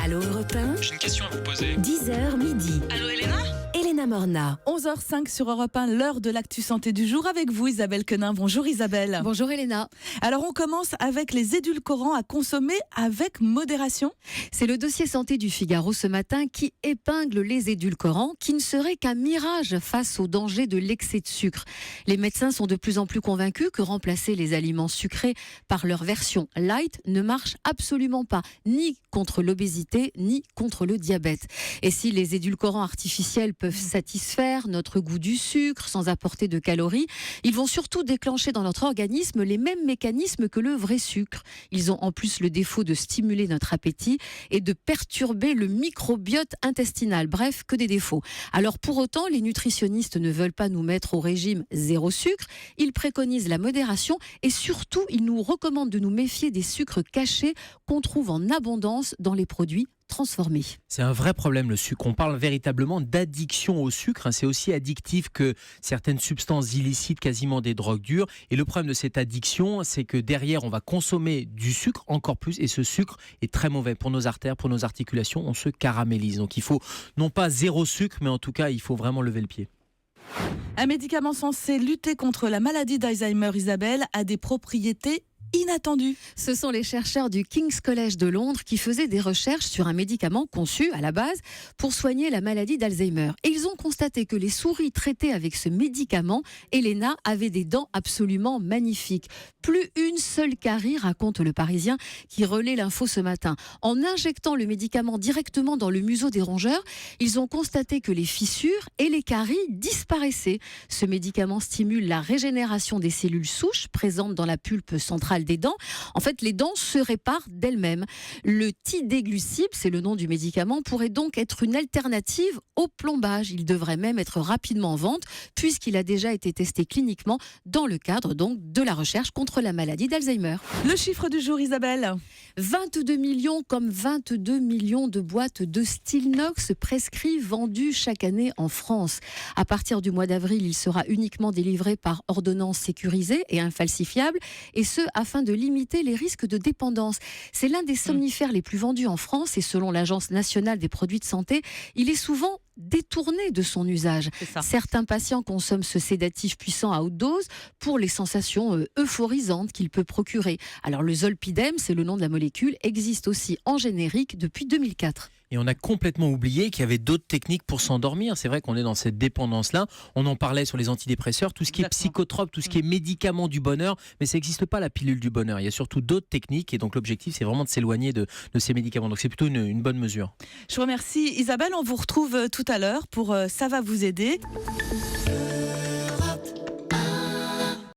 Allô Europe 1, J'ai une question à vous poser. 10h midi. Allô Elena ? Elena Morna. 11h05 sur Europe 1, l'heure de l'actu santé du jour avec vous Isabelle Quenin. Bonjour Isabelle. Bonjour Elena. Alors on commence avec les édulcorants à consommer avec modération. C'est le dossier santé du Figaro ce matin qui épingle les édulcorants qui ne seraient qu'un mirage face au danger de l'excès de sucre. Les médecins sont de plus en plus convaincus que remplacer les aliments sucrés par leur version light ne marche absolument pas, ni contre l'obésité, ni contre le diabète. Et si les édulcorants artificiels peuvent satisfaire notre goût du sucre sans apporter de calories, ils vont surtout déclencher dans notre organisme les mêmes mécanismes que le vrai sucre. Ils ont en plus le défaut de stimuler notre appétit et de perturber le microbiote intestinal. Bref, que des défauts. Alors pour autant, les nutritionnistes ne veulent pas nous mettre au régime zéro sucre. Ils préconisent la modération et surtout, ils nous recommandent de nous méfier des sucres cachés qu'on trouve en abondance dans les produits transformés. C'est un vrai problème le sucre. On parle véritablement d'addiction au sucre. C'est aussi addictif que certaines substances illicites, quasiment des drogues dures. Et le problème de cette addiction, c'est que derrière, on va consommer du sucre encore plus. Et ce sucre est très mauvais pour nos artères, pour nos articulations. On se caramélise. Donc il faut non pas zéro sucre, mais en tout cas, il faut vraiment lever le pied. Un médicament censé lutter contre la maladie d'Alzheimer, Isabelle, a des propriétés inattendues. Ce sont les chercheurs du King's College de Londres qui faisaient des recherches sur un médicament conçu à la base pour soigner la maladie d'Alzheimer. Et ils ont constaté que les souris traitées avec ce médicament, Elena, avaient des dents absolument magnifiques. Plus une seule carie, raconte le Parisien qui relaie l'info ce matin. En injectant le médicament directement dans le museau des rongeurs, ils ont constaté que les fissures et les caries disparaissaient. Ce médicament stimule la régénération des cellules souches présentes dans la pulpe centrale des dents. En fait, les dents se réparent d'elles-mêmes. Le tidéglucide, c'est le nom du médicament, pourrait donc être une alternative au plombage. Il devrait même être rapidement en vente puisqu'il a déjà été testé cliniquement dans le cadre donc de la recherche contre la maladie d'Alzheimer. Le chiffre du jour, Isabelle. 22 millions comme 22 millions de boîtes de Stilnox prescrits vendues chaque année en France. À partir du mois d'avril, il sera uniquement délivré par ordonnance sécurisée et infalsifiable, et ce afin de limiter les risques de dépendance. C'est l'un des somnifères les plus vendus en France et selon l'Agence nationale des produits de santé, il est souvent détourné de son usage. Certains patients consomment ce sédatif puissant à haute dose pour les sensations euphorisantes qu'il peut procurer. Alors le zolpidem, c'est le nom de la molécule, existe aussi en générique depuis 2004. Et on a complètement oublié qu'il y avait d'autres techniques pour s'endormir. C'est vrai qu'on est dans cette dépendance-là. On en parlait sur les antidépresseurs, tout ce qui est psychotrope, tout ce qui est médicament du bonheur. Mais ça n'existe pas, la pilule du bonheur. Il y a surtout d'autres techniques. Et donc l'objectif, c'est vraiment de s'éloigner de ces médicaments. Donc c'est plutôt une bonne mesure. Je vous remercie Isabelle. On vous retrouve tout à l'heure pour Ça va vous aider.